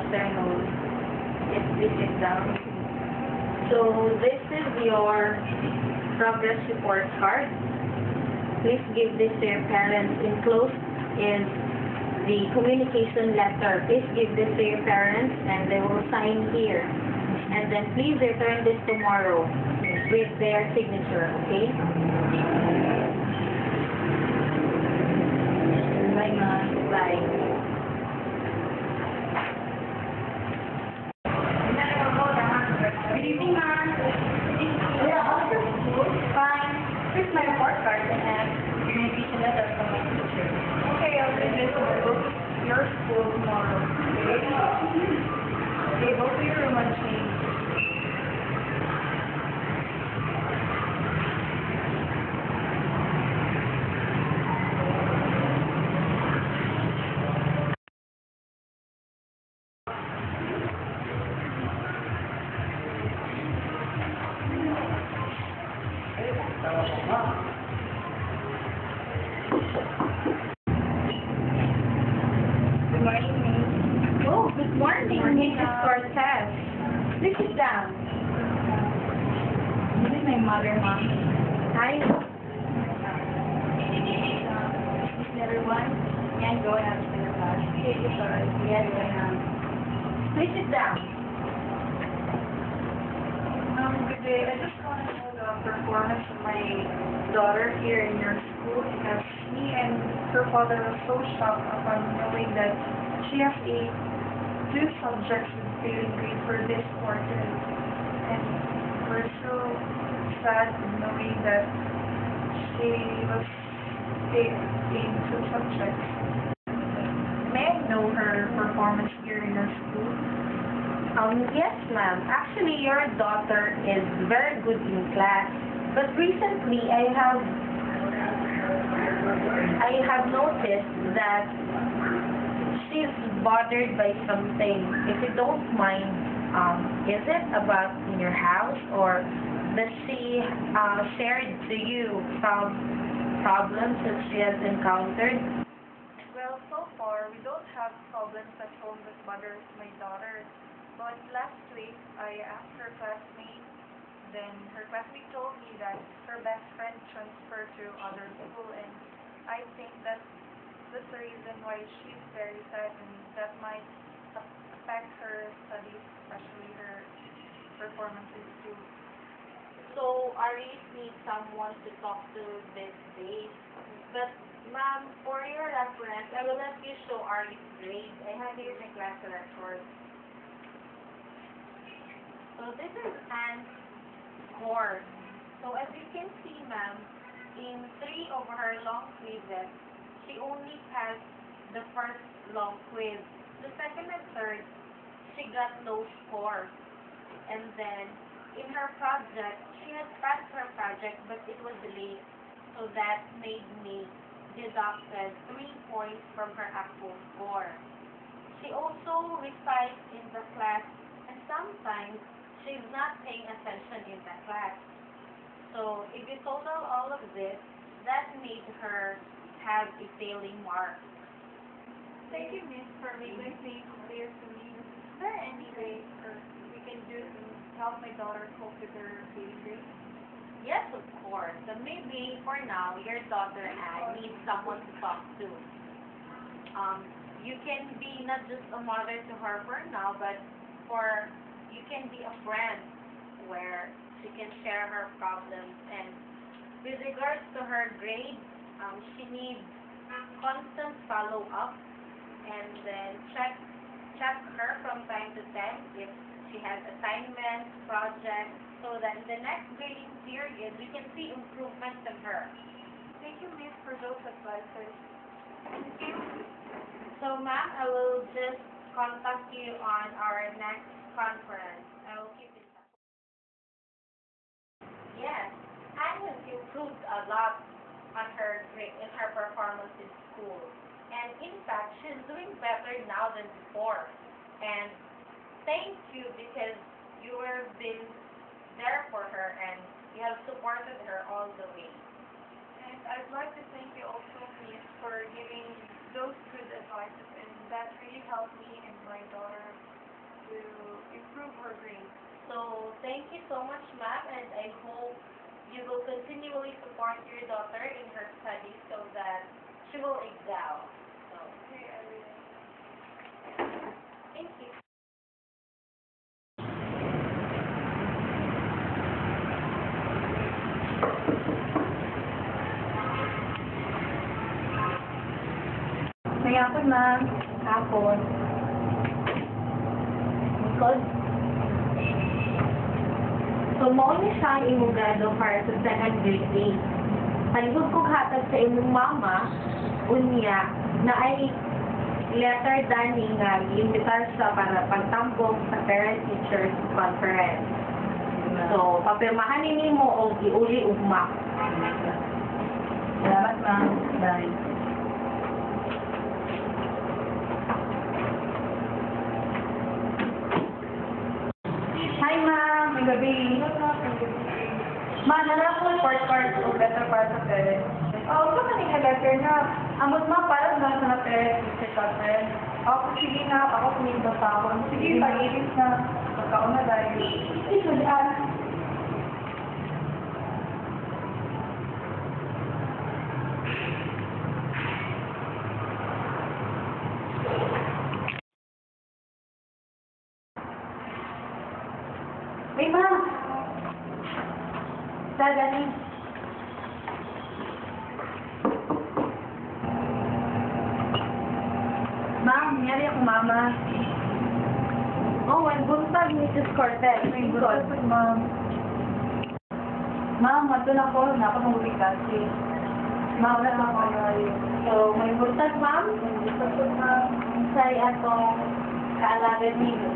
afternoon. Yes, please sit down. So, this is your progress report card. Please give this to your parents. Enclosed is the communication letter. Please give this to your parents and they will sign here. And then please return this tomorrow with their signature, okay? Bye, ma'am. Bye. Good evening, ma'am. Yeah, how's your school? Fine. Here's my report card and communication letter from my teacher. Okay, I'll send this to your school tomorrow. Okay? Okay, go to your room and change. Good morning, Miss. Oh, good morning, Mrs. Cortez. Please sit down. This is my mother, Mom. Hi. This is everyone. And go ahead to your class. Okay, sorry. Yes, I am. Please sit down. Good day. I just want to know the performance of my daughter here in your school because me and her father were so shocked upon knowing that she has two subjects with failing grade for this quarter. And we're so sad knowing that she was failing two subjects. May I know her performance here in your school? Yes, ma'am. Actually, your daughter is very good in class. But recently, I have noticed that she's bothered by something. If you don't mind, is it about in your house or does she share to you some problems that she has encountered? Well, so far, we don't have problems at home that bothers my daughter. But last week, I asked her classmate, then her classmate told me that her best friend transferred to other school, and I think that's the reason why she's very sad, and that might affect her studies, especially her performances too. So, Aris needs someone to talk to these days. But, ma'am, for your reference, I will let you show Aris' grade. I have here my class record. So, this is Anne's score. So, as you can see, ma'am, in 3 of her long quizzes, she only passed the first long quiz. The second and third, she got low score. And then, in her project, she had passed her project, but it was delayed. So that made me deducted 3 points from her actual score. She also recites in the class, and sometimes she's not paying attention in the class. So if you total all of this, that made her have a failing mark. Thank you, Miss, for making things clear to me. Is there any way we can do to help my daughter cope with her failing grade? Yes, of course. So maybe for now, your daughter Anne needs someone to talk to. You can be not just a mother to her for now, but you can be a friend where she can share her problems. And with regards to her grade, she needs constant follow-up and then check her from time to time if she has assignments, projects, so that in the next grading period, we can see improvements in her. Thank you, Miss, for those advices. Thank you. So, ma'am, I will just contact you on our next conference. I will keep in touch. Yes, Anne has improved a lot on her grade in her performance in school. And in fact, she's doing better now than before. And thank you because you have been there for her and you have supported her all the way. And I'd like to thank you also, Miss, for giving those good advices, and that really helped me and my daughter to improve her grades. So, thank you so much, ma'am, and I hope you will continually support your daughter in her studies so that she will excel. So, Okay, I will. thank you. May hapon, ma'am. Hapon. Because, so mao ni siya ang imong grado para sa second grade. Palihog kong hatag sa imong mama, unya, na ay letter dani nga giimbitar siya para pagtambong sa parent-teachers conference. So, papirmahan nimo o giuli ugma. Salamat, ma'am. Bye. Hi, ma'am. May gabi. Ma'am, nala ko report card o letter para sa parents. Ito kanina letter na. Amot ma'am, para na sa parents teacher conference. Sige na. Ako puminto sa ako. Sige, pag-ilis na. Magkaon na dahil. Ito yan. May ma'am. Gani. Ma'am, nangyari ako mama. Oh, and buntag Mrs. Cortez. May bukas, ma'am. Ma'am, mato na ko. Nakamuli kasi. Ma'am, wala na ako. So, may buntag, ma'am. Bukas, ma'am. Say atong kaalagan nimo.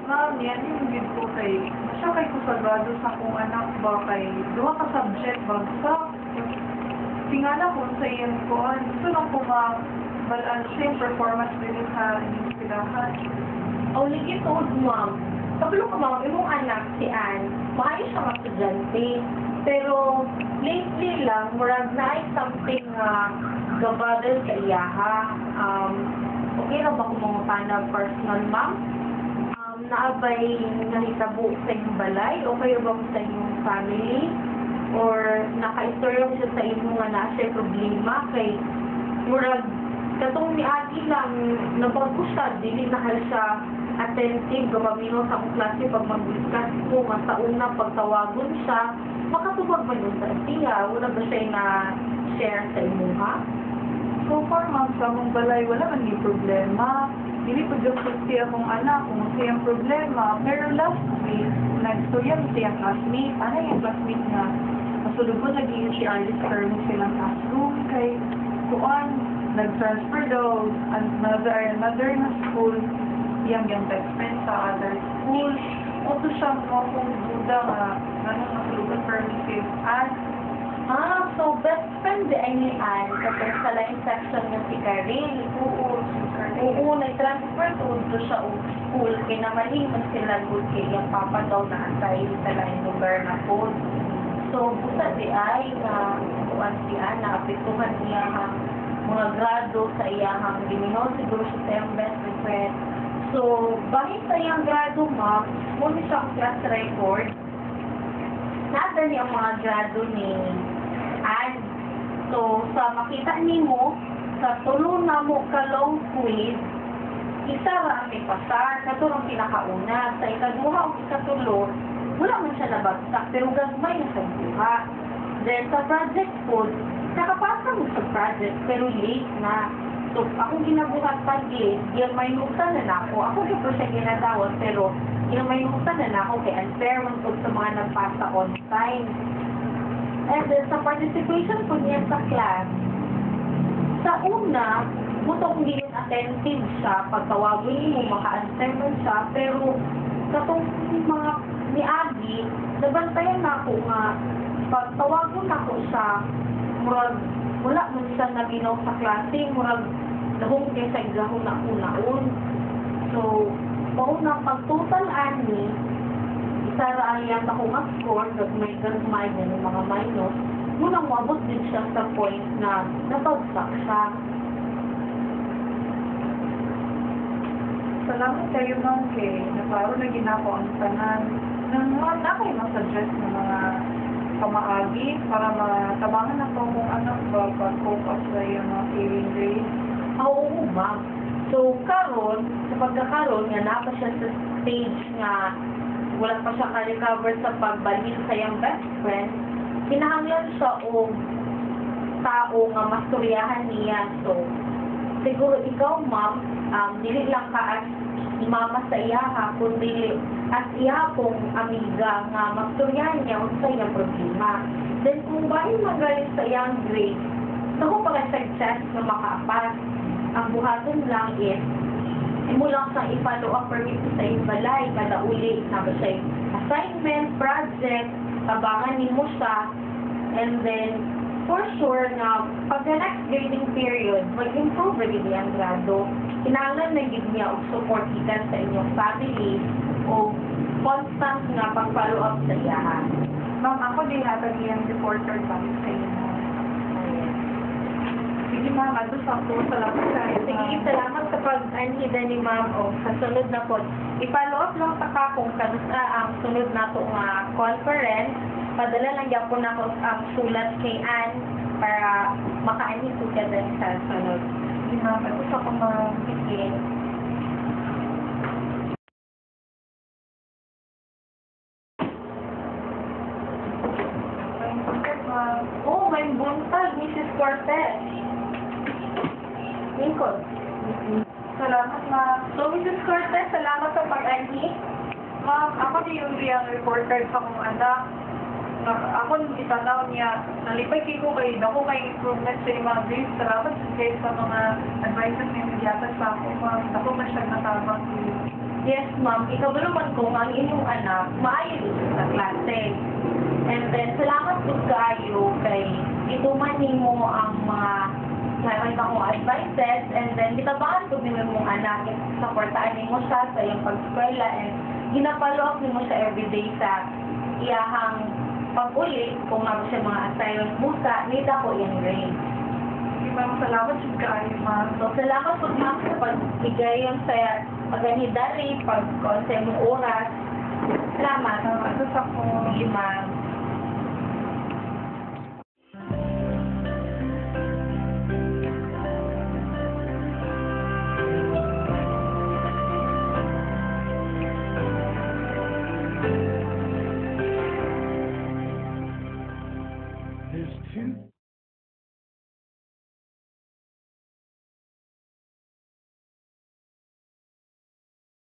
Ma'am, yan yung bid ko kay... Siya kay kusagado sa akong anak ba kay... Duha ka subject bagsak. Tingala ko sa iyan ko. Gusto lang ko balaan siya yung performance din sa inispilahan. O, ligi told, ma'am. Kabalo ka, ma'am, imong anak, si Ann, maayos siya mag-estudyante. Pero, lately lang, murag na ay something gabadal sa iyaha. Okay na ba kung mga panag personal, ma'am? Naabay nahitabo sa inyong balay? Okay ba sa inyong family? Or naka-istorya siya sa inyong nga na siya problema? Kay, murag, katong ni Adi lang, nabago siya, dili na siya attentive, gumamino sa akong klase pag mag-discuss ko, nga sa una, pagtawagon siya, makatubag ba nun sa siya? Wala ba siya na-share sa inyo, ha? So far, ma'am, sa akong balay, wala man yung problema. Hindi ko just siya akong anak kung siyang problema. Pero last week, nag-storya mo siyang classmate. Ano yung classmate na masulog ko nag-iin si Alice Kermit silang classroom kay kuan, nag-transfer daw another na school yang expense sa other school. Oto siya mo kung duda nga ganun masulugan permissive at So best friend di ay ni Ann, kasi sa line section niya si Karel. Oo, nag-transfer to siya o school, kaya naman man sila good kay yung papa daw na asay sa line lugar na po. So, busa di ay, kuan si Ann, naapituhan niya ang mga grado sa iyahang giminol, siguro siya sa iyang best friend. So, bahit sa iyang grado, ma'am, muna siya ang class record. Nasa niya ang mga grado ni Ann. So, sa makita nimo sa tulo na mo ka long quiz, isa ra ang may pasar, katulong pinakauna. Sa ikaduha o ikatulo, wala man siya nabagsak, pero gagmay na sa buha. Then, sa project po, nakapasa mo sa project, pero late na. So, akong ginabuhat pag late, yung may nukta na ako. Ako yung siya ginadawat, pero yung may nukta na ako, kaya unfair man po sa mga nagpasa on time. And then, sa participation po niya sa class, sa una, buto kung hindi attentive siya, pagtawagin mo, maka-answer man siya, pero katong mga ni Abby, nabantayan na ako nga, pagtawagon ako siya, murag, wala man siya nabinaw sa klase, murag, lahong kaya sa iglahon na una-un. So, paunang pag-total ani, isa raayan ako nga score, may gagmay na ng mga minus, munang mabot din siya sa point na napagsak siya. sa salamat kayo ma'am kay naklaro na ginako ang tanan ng mga nakay masuggest ng mga pamaagi para matabangan na po kung anak ba pag-cope up sa iyong mga feeling grade. Oo, ma'am. So, karon, sa pagkakaroon nga, na pa siya sa stage nga wala pa siya ka-recover sa pagbalhin sa iyang best friend, kinahanglan siya o tao nga masturyahan niya. So, siguro ikaw, ma'am, dili lang ka as mama sa iya ha, kundi as iya pong amiga nga masturyahan niya sa iyang problema. Then, kung bahin magaling sa iyang grade, ako pag-suggest na makapas. Ang buhaton lang is, mo lang sa i-follow up permit sa iyong balay, kada uli, na ba siya assignment, project, tabangan ni mo siya, and then, for sure na, pag the next grading period, mag-improve rin ang grado, kinahanglan na give niya og support kita sa inyong family, o constant nga pag-follow up sa iyahan. Ma'am, ako din hatag iyang reporter ba sa inyo. Sige ma'am, ado sa po. Salamat kayo. Sige, salamat sa pag-anhida ni ma'am o sa sunod na po. I-follow up lang sa ka kung kanusta ang sunod na to nga conference. Padala lang yan po na ako ang sulat kay Ann para makaanhid po ka din sa sunod. Sige ma'am, ado sa po ma'am. Sige. Oh, may buntag, Mrs. Cortez. Lincoln. Salamat ma'am. So, Mrs. Cortez, salamat sa pag-anhid. Ma'am, ako din yung riyang reporter sa kong anak. Ako itanaw niya, nalipay ko kayo, ako kay improvement sa mga grades. Salamat kayo sa mga advices na nagyatag sa ako, ma'am. Ako masyag natabang ko. Yes, ma'am. Ikabalo man kung ang inyong anak, maayo dito sa klase. And then, salamat po kayo kay ituman mo ang mga naman akong advices, and then gitabangan po nimo mong anak, supportaan nimo siya sa iyong pag-eskwela, and ginapalo up nimo siya everyday sa iyahang pag-uli, kung nga siya mga assignment busa, nita ko yung grade. Sige ma'am, salamat sa kayo, ma'am. So, salamat po ma'am sa pagbigay yung sa pag-anidari, pag-konsay mong oras. Salamat. Ado sa po. Sige, ma'am. There's two